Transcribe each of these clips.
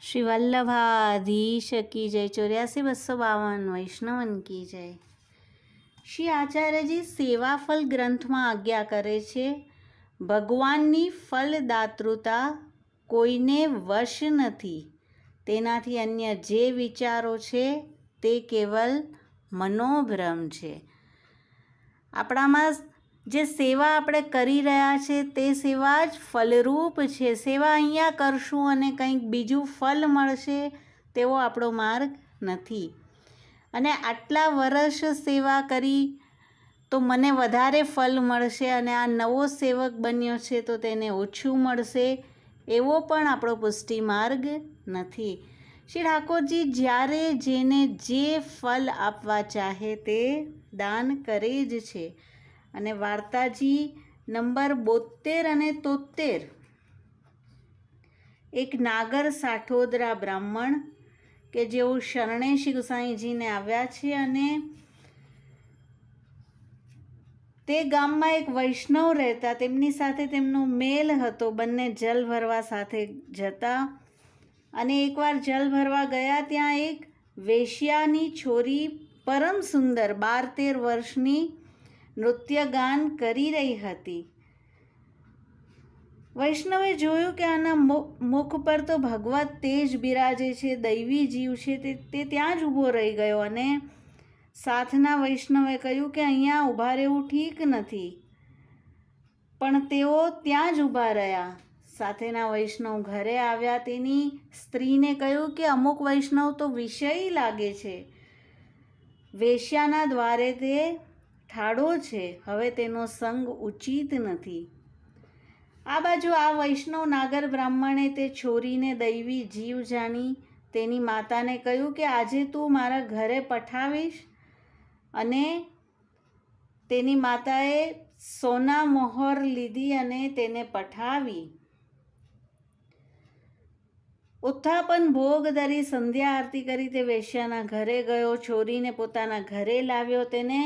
श्री वल्लभाधीश की जय। 84-252 વૈષ્ણવન કી જય। શ્રી આચાર્યજી સેવાફલ ગ્રંથમાં આજ્ઞા કરે છે, ભગવાનની ફલદાતૃતા કોઈને વશ નથી, તેનાથી અન્ય જે વિચારો છે તે કેવલ મનોભ્રમ છે। આપણામાં જે સેવા આપણે કરી રહ્યા છે તે સેવા જ ફલરૂપ છે। સેવા અહીંયા કરશું અને કંઈક બીજું ફલ મળશે તેવો આપણો માર્ગ નથી। અને આટલા વર્ષ સેવા કરી તો મને વધારે ફલ મળશે અને આ નવો સેવક બન્યો છે તો તેને ઓછું મળશે, એવો પણ આપણો પુષ્ટિ માર્ગ નથી। શ્રી ઠાકોરજી જ્યારે જેને જે ફલ આપવા ચાહે તે દાન કરે જ છે। અને વાર્તાજી નંબર 72 અને 73, એક નાગર સાઠોદરા બ્રાહ્મણ કે જેઓ શરણે શ્રી ગુસાઈજીને આવ્યા છે અને તે ગામમાં એક વૈષ્ણવ રહેતા, તેમની સાથે તેમનો મેલ હતો, બંને જલ ભરવા સાથે જતા। અને એકવાર જલ ભરવા ગયા, ત્યાં એક વેશ્યાની છોરી પરમ સુંદર 12-13 વર્ષની નૃત્ય ગાન કરી રહી હતી। વૈષ્ણવે જોયું કે આના મુખ પર તો ભગવત તેજ બિરાજે છે, દૈવી જીવ છે, તે ત્યાં જ ઊભો રહી ગયો અને સાથના વૈષ્ણવે કહ્યું કે અહીંયા ઊભા રહેવું ઠીક નથી, પણ તેઓ ત્યાં જ ઊભા રહ્યા। સાથેના વૈષ્ણવ ઘરે આવ્યા, તેની સ્ત્રીને કહ્યું કે અમુક વૈષ્ણવ તો વિષયી લાગે છે, વેશ્યાના દ્વારે તે ઠાડો છે, હવે તેનો સંગ ઉચિત નથી। આ બાજુ આ વૈષ્ણવ નાગર બ્રાહ્મણે તે છોરીને દૈવી જીવ જાણી તેની માતાને કહ્યું કે આજે તું મારા ઘરે પઠાવીશ। અને તેની માતાએ સોના મોહર લીધી અને તેને પઠાવી। ઉત્થાપન ભોગ ધરી સંધ્યા આરતી કરી તે વેશ્યાના ઘરે ગયો, છોરીને પોતાના ઘરે લાવ્યો, તેને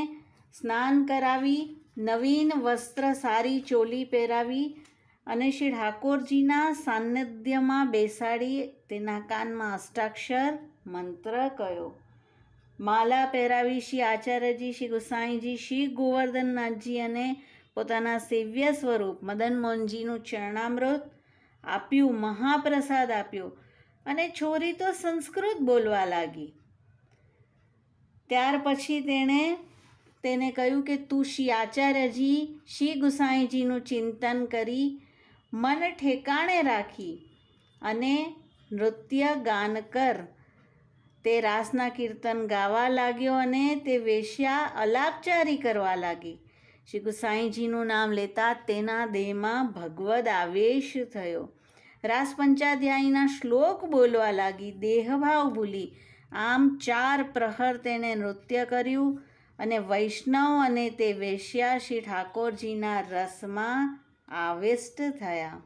સ્નાન કરાવી, નવીન વસ્ત્ર સારી ચોલી પહેરાવી અને શ્રી ઠાકોરજીના સાન્નિધ્યમાં બેસાડી તેના કાનમાં અષ્ટાક્ષર મંત્ર કહ્યો, માલા પહેરાવી શ્રી આચાર્યજી, શ્રી ગુસાઈજી, શ્રી ગોવર્ધનનાથજી અને પોતાના સેવ્ય સ્વરૂપ મદન મોહનજીનું ચરણામૃત આપ્યું, મહાપ્રસાદ આપ્યો અને છોરી તો સંસ્કૃત બોલવા લાગી। ત્યાર પછી તેને કહ્યું કે તું શ્રી આચાર્યજી, શ્રી ગુસાઈજીનું ચિંતન કરી મન ઠેકાણે રાખી અને નૃત્ય ગાન કર। તે રાસના કીર્તન ગાવા લાગ્યો અને તે વેશ્યા અલાપચારી કરવા લાગી। શ્રી ગુસાઈજીનું નામ લેતા તેના દેહમાં ભગવદ આવેશ થયો, રાસ પંચાધ્યાયીના શ્લોક બોલવા લાગી, દેહભાવ ભૂલી। આમ 4 પ્રહર તેણે નૃત્ય કર્યું અને વૈષ્ણવ અને તે વેશ્યા શ્રી ઠાકોરજીના રસમાં આવિષ્ટ થયા।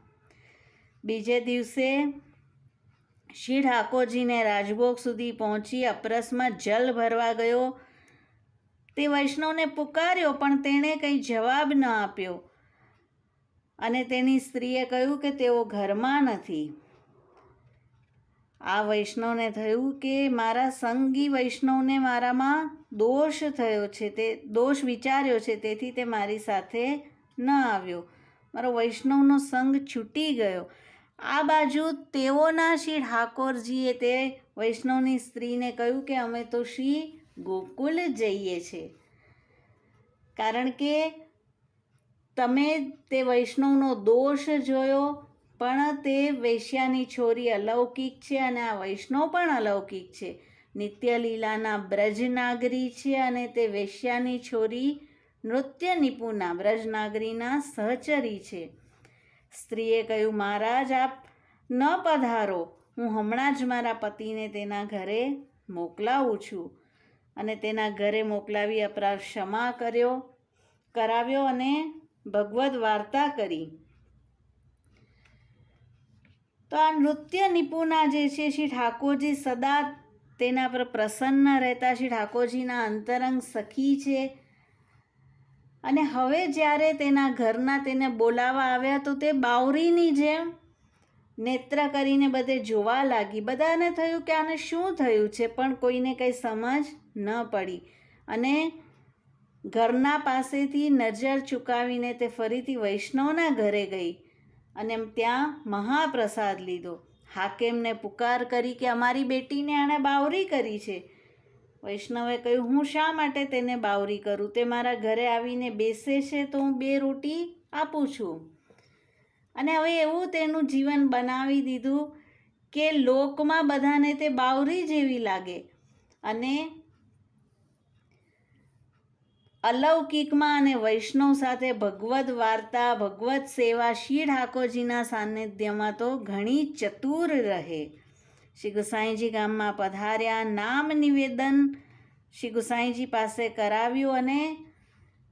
બીજે દિવસે શ્રી ઠાકોરજીને રાજભોગ સુધી પહોંચી અપરસમાં જલ ભરવા ગયો, તે વૈષ્ણવને પુકાર્યો પણ તેણે કંઈ જવાબ ન આપ્યો અને તેની સ્ત્રીએ કહ્યું કે તેઓ ઘરમાં નથી। આ વૈષ્ણવને થયું કે મારા સંગી વૈષ્ણવને મારામાં દોષ થયો છે, તે દોષ વિચાર્યો છે, તેથી તે મારી સાથે ન આવ્યો, મારો વૈષ્ણવનો સંગ છૂટી ગયો। આ બાજુ તેઓના શ્રી ઠાકોરજીએ તે વૈષ્ણવની સ્ત્રીને કહ્યું કે અમે તો શ્રી ગોકુલ જઈએ છીએ, કારણ કે તમે તે વૈષ્ણવનો દોષ જોયો, પણ તે વેશ્યાની છોરી અલૌકિક છે અને આ વૈષ્ણવ પણ અલૌકિક છે, નિત્યલીલાના બ્રજનાગરી છે અને તે વેશ્યાની છોરી નૃત્ય નિપુણા બ્રજનાગરીના સહચરી છે। સ્ત્રીએ કહ્યું, મહારાજ આપ ન પધારો, હું હમણાં જ મારા પતિને તેના ઘરે મોકલાવું છું। અને તેના ઘરે મોકલાવી અપરાધ ક્ષમા કરાવ્યો અને ભગવદ વાર્તા કરી। તો આ નૃત્ય નિપુણા જે છે, શ્રી ઠાકોરજી સદા તેના પર પ્રસન્ન રહેતા, શ્રી ઠાકોરજીના અંતરંગ સખી છે। અને હવે જ્યારે તેના ઘરના તેને બોલાવવા આવ્યા તો તે બાવરીની જેમ નેત્ર કરીને બધે જોવા લાગી. બધાને થયું કે આને શું થયું છે, પણ કોઈને કંઈ સમજ ન પડી. અને ઘરના પાસેથી નજર ચૂકાવીને તે ફરીથી વૈષ્ણવના ઘરે ગઈ અને ત્યાં મહાપ્રસાદ લીધો. હાકેમને પુકાર કરી કે અમારી બેટીને આણે બાવરી કરી છે. વૈષ્ણવે કહ્યું, હું શા માટે તેને બાવરી કરું? તે મારા ઘરે આવીને બેસે છે તો હું 2 રોટી આપું છું. અને હવે એવું તેનું જીવન બનાવી દીધું કે લોકમાં બધાને તે બાવરી જેવી લાગે. અને અલૌકિકમાં અને વૈષ્ણવ સાથે ભગવદ્ વાર્તા, ભગવદ્ સેવા શ્રી ઠાકોરજીના સાનિધ્યમાં તો ઘણી ચતુર રહે. શ્રી ગુસાઈજી ગામમાં પધાર્યા. નામ નિવેદન શ્રી ગુસાઈજી પાસે કરાવ્યું અને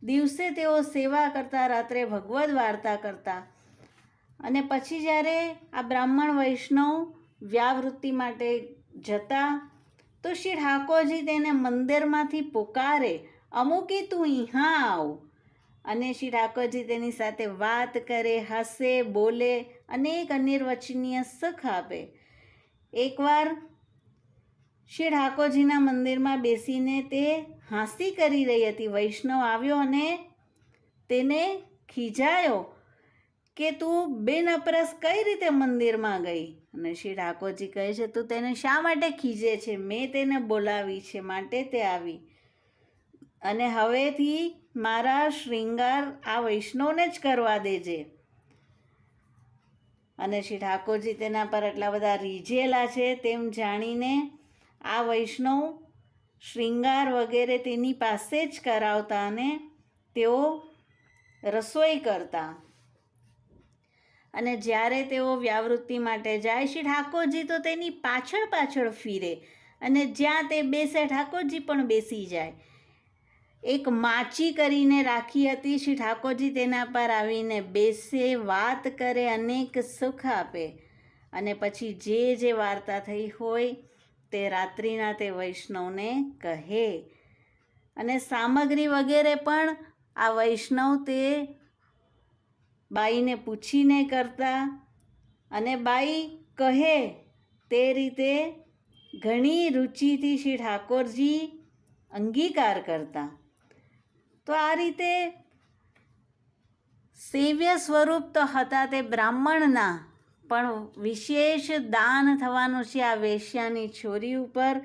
દિવસે તેઓ સેવા કરતા, રાત્રે ભગવદ્ વાર્તા કરતા. અને પછી જ્યારે આ બ્રાહ્મણ વૈષ્ણવ વ્યાવૃત્તિ માટે જતા તો શ્રી ઠાકોરજી તેને મંદિરમાંથી પુકારે, અમુકી તું અહીંયા આવ. અને શ્રી ઠાકોરજી તેની સાથે વાત કરે, હસે, બોલે, અનેક અનિર્વચનીય સુખ આપે. એકવાર શ્રી ઠાકોરજીના મંદિરમાં બેસીને તે હાંસી કરી રહી હતી. વૈષ્ણવ આવ્યો અને તેને ખીજાયો કે તું બેનપરસ કઈ રીતે મંદિરમાં ગઈ? અને શ્રી ઠાકોરજી કહે છે, તું તેને શા માટે ખીજે છે? મેં તેને બોલાવી છે માટે તે આવી. અને હવેથી મારા શૃંગાર આ વૈષ્ણવને જ કરવા દેજે. અને શ્રી ઠાકોરજી તેના પર એટલા બધા રીઝેલા છે તેમ જાણીને આ વૈષ્ણવ શૃંગાર વગેરે તેની પાસે જ કરાવતા અને તેઓ રસોઈ કરતા. અને જ્યારે તેઓ વ્યાવૃત્તિ માટે જાય, શ્રી ઠાકોરજી તો તેની પાછળ પાછળ ફીરે અને જ્યાં તે બેસે ઠાકોરજી પણ બેસી જાય. એક માચી કરીને રાખી હતી. શ્રી ઠાકોરજી તેના પર આવીને બેસે, વાત કરે, અનેક સુખ આપે. અને પછી જે વાર્તા થઈ હોય તે રાત્રિના તે વૈષ્ણવને કહે. અને સામગ્રી વગેરે પણ આ વૈષ્ણવ તે બાઈને પૂછીને કરતા. અને બાઈ કહે તે રીતે ઘણી રુચિથી શ્રી ઠાકોરજી અંગીકાર કરતા. તો આ રીતે સેવ્ય સ્વરૂપ તો હતા તે બ્રાહ્મણના, પણ વિશેષ દાન થવાનું છે આ વેશ્યાની છોરી ઉપર.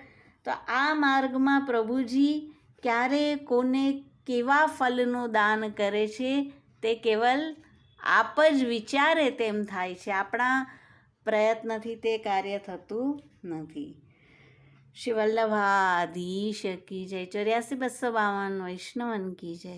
તો આ માર્ગમાં પ્રભુજી ક્યારે કોને કેવા ફલનું દાન કરે છે તે કેવલ આપ જ વિચારે તેમ થાય છે. આપણા પ્રયત્નથી તે કાર્ય થતું નથી. શ્રી વલ્લભાધીશ કી જય. 84-252 વૈષ્ણવન કી જય.